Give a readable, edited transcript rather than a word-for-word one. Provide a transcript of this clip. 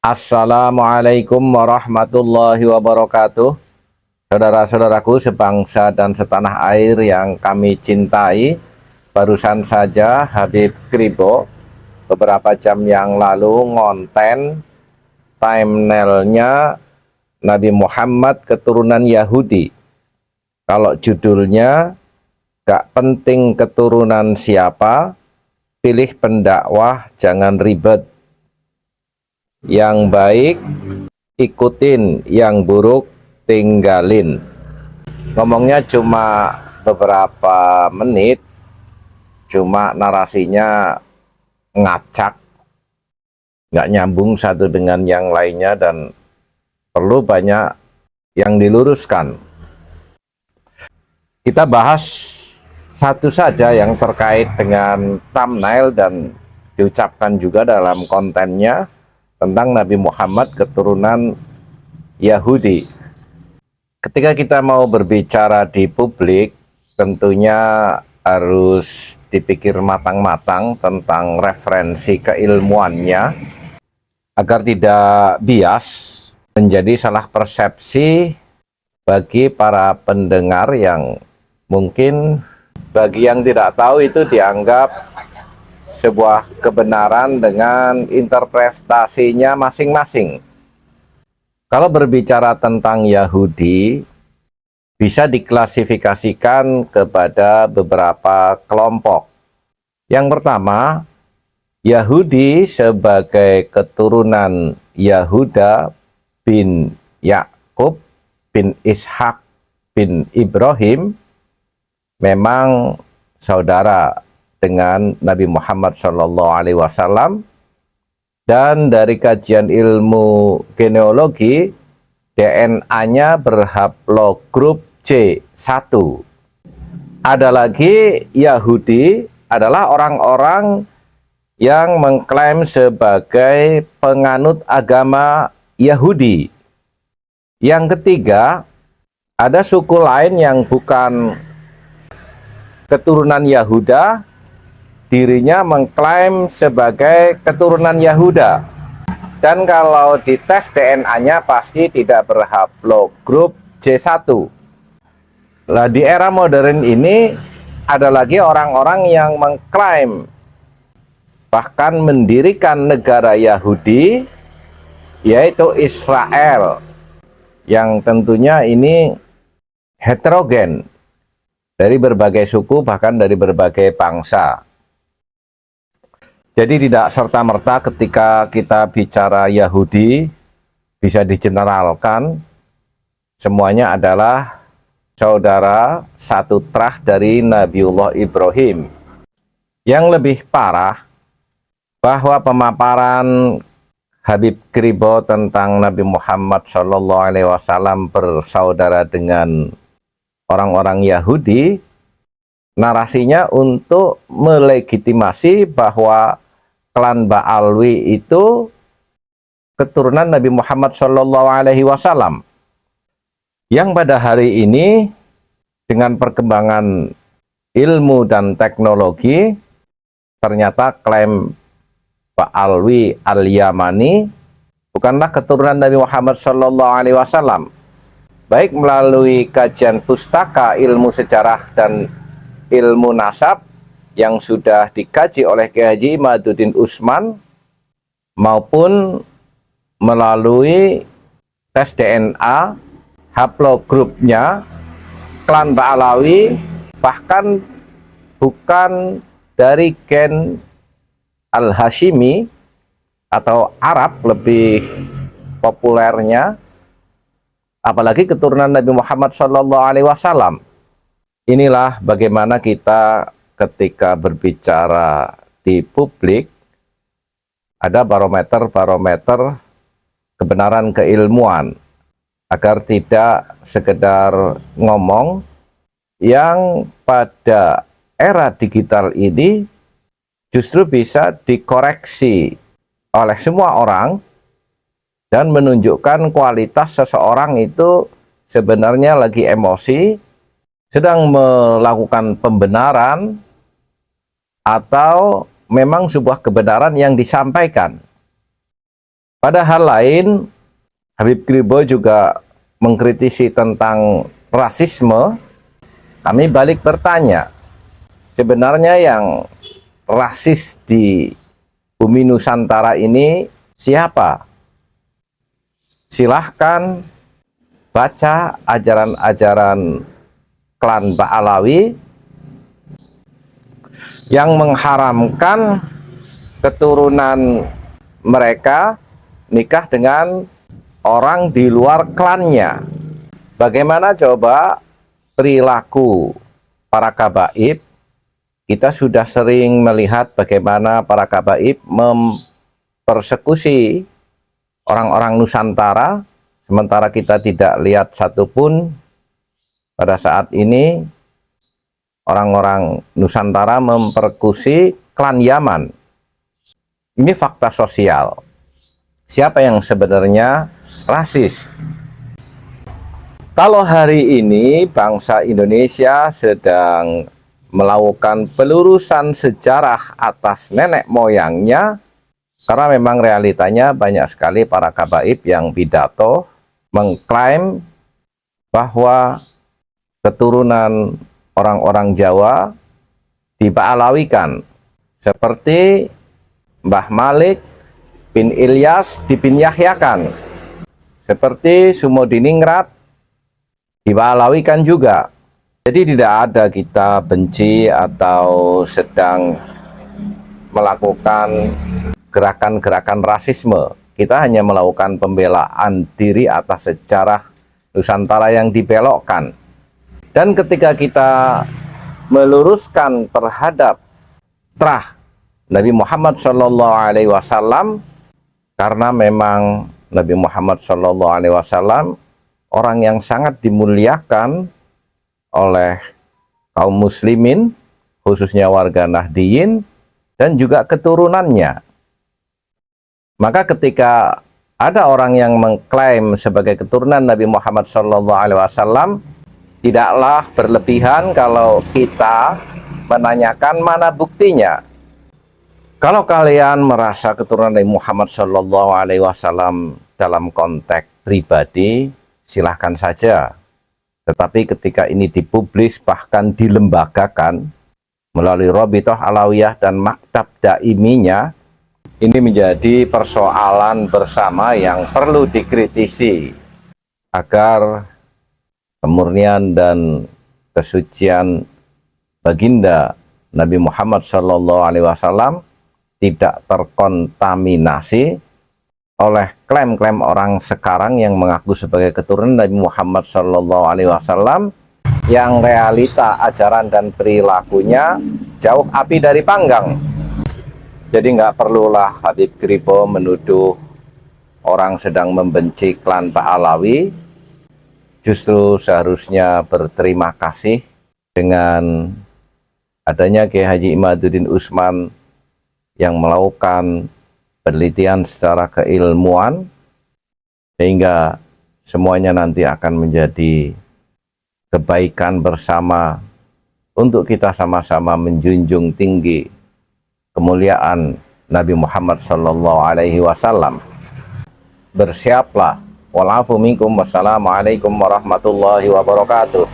Assalamualaikum warahmatullahi wabarakatuh. Saudara-saudaraku sebangsa dan setanah air yang kami cintai, barusan saja Habib Kribo beberapa jam yang lalu ngonten thumbnailnya Nabi Muhammad keturunan Yahudi. Kalau judulnya gak penting keturunan siapa, pilih pendakwah jangan ribet. Yang baik ikutin, yang buruk tinggalin. Ngomongnya cuma beberapa menit, cuma narasinya ngacak, nggak nyambung satu dengan yang lainnya dan perlu banyak yang diluruskan. Kita bahas satu saja yang terkait dengan thumbnail dan diucapkan juga dalam kontennya tentang Nabi Muhammad keturunan Yahudi. Ketika kita mau berbicara di publik, tentunya harus dipikir matang-matang tentang referensi keilmuannya agar tidak bias menjadi salah persepsi bagi para pendengar yang mungkin bagi yang tidak tahu itu dianggap sebuah kebenaran dengan interpretasinya masing-masing. Kalau berbicara tentang Yahudi, bisa diklasifikasikan kepada beberapa kelompok. Yang pertama, Yahudi sebagai keturunan Yahuda bin Yakub bin Ishak bin Ibrahim memang saudara dengan Nabi Muhammad SAW, dan dari kajian ilmu genealogi DNA-nya berhaplogrup C1. Ada lagi Yahudi adalah orang-orang yang mengklaim sebagai penganut agama Yahudi. Yang ketiga, ada suku lain yang bukan keturunan Yahuda, dirinya mengklaim sebagai keturunan Yahuda, dan kalau dites DNA-nya pasti tidak berhaplogrup J1. Nah, di era modern ini ada lagi orang-orang yang mengklaim bahkan mendirikan negara Yahudi, yaitu Israel, yang tentunya ini heterogen dari berbagai suku bahkan dari berbagai bangsa. Jadi tidak serta-merta ketika kita bicara Yahudi bisa digeneralkan semuanya adalah saudara satu trah dari Nabiullah Ibrahim. Yang lebih parah bahwa pemaparan Habib Kribo tentang Nabi Muhammad SAW bersaudara dengan orang-orang Yahudi, narasinya untuk melegitimasi bahwa klan Ba'alwi itu keturunan Nabi Muhammad SAW, yang pada hari ini dengan perkembangan ilmu dan teknologi ternyata klaim Ba'alwi al-Yamani bukanlah keturunan Nabi Muhammad SAW. Baik melalui kajian pustaka ilmu sejarah dan ilmu nasab yang sudah dikaji oleh Kiai Haji Imaduddin Utsman maupun melalui tes DNA haplogrupnya klan Ba'alawi, bahkan bukan dari gen Al-Hashimi atau Arab lebih populernya, apalagi keturunan Nabi Muhammad SAW. Inilah bagaimana kita ketika berbicara di publik ada barometer kebenaran keilmuan, agar tidak sekedar ngomong yang pada era digital ini justru bisa dikoreksi oleh semua orang dan menunjukkan kualitas seseorang itu sebenarnya lagi emosi, sedang melakukan pembenaran, atau memang sebuah kebenaran yang disampaikan. Pada hal lain, Habib Kribo juga mengkritisi tentang rasisme. Kami balik bertanya, sebenarnya yang rasis di bumi Nusantara ini siapa? Silahkan baca ajaran-ajaran klan Ba'alawi yang mengharamkan keturunan mereka nikah dengan orang di luar klannya. Bagaimana coba perilaku para kabaib? Kita sudah sering melihat bagaimana para kabaib mempersekusi orang-orang Nusantara, sementara kita tidak lihat satupun pada saat ini orang-orang Nusantara mempersekusi klan Yaman. Ini fakta sosial. Siapa yang sebenarnya rasis? Kalau hari ini bangsa Indonesia sedang melakukan pelurusan sejarah atas nenek moyangnya, karena memang realitanya banyak sekali para kabaib yang pidato mengklaim bahwa keturunan orang-orang Jawa diba'alawikan, seperti Mbah Malik bin Ilyas dibin-yahyakan, seperti Sumodiningrat diba'alawikan juga. Jadi tidak ada kita benci atau sedang melakukan gerakan-gerakan rasisme. Kita hanya melakukan pembelaan diri atas sejarah Nusantara yang dibelokkan. Dan ketika kita meluruskan terhadap trah Nabi Muhammad SAW, karena memang Nabi Muhammad SAW orang yang sangat dimuliakan oleh kaum muslimin, khususnya warga Nahdiyin dan juga keturunannya. Maka ketika ada orang yang mengklaim sebagai keturunan Nabi Muhammad SAW, tidaklah berlebihan kalau kita menanyakan mana buktinya. Kalau kalian merasa keturunan Nabi Muhammad SAW dalam konteks pribadi, silahkan saja. Tetapi ketika ini dipublis, bahkan dilembagakan melalui Robitoh Alawiyah dan Maktab Daiminya, ini menjadi persoalan bersama yang perlu dikritisi agar kemurnian dan kesucian baginda Nabi Muhammad SAW tidak terkontaminasi oleh klaim-klaim orang sekarang yang mengaku sebagai keturunan Nabi Muhammad SAW, yang realita ajaran dan perilakunya jauh api dari panggang. Jadi nggak perlulah Habib Kribo menuduh orang sedang membenci klan Ba'alawi. Justru seharusnya berterima kasih dengan adanya Kiai Haji Imaduddin Usman yang melakukan penelitian secara keilmuan, sehingga semuanya nanti akan menjadi kebaikan bersama untuk kita sama-sama menjunjung tinggi kemuliaan Nabi Muhammad SAW. Bersiaplah. Walafu minkum. Wassalamualaikum warahmatullahi wabarakatuh.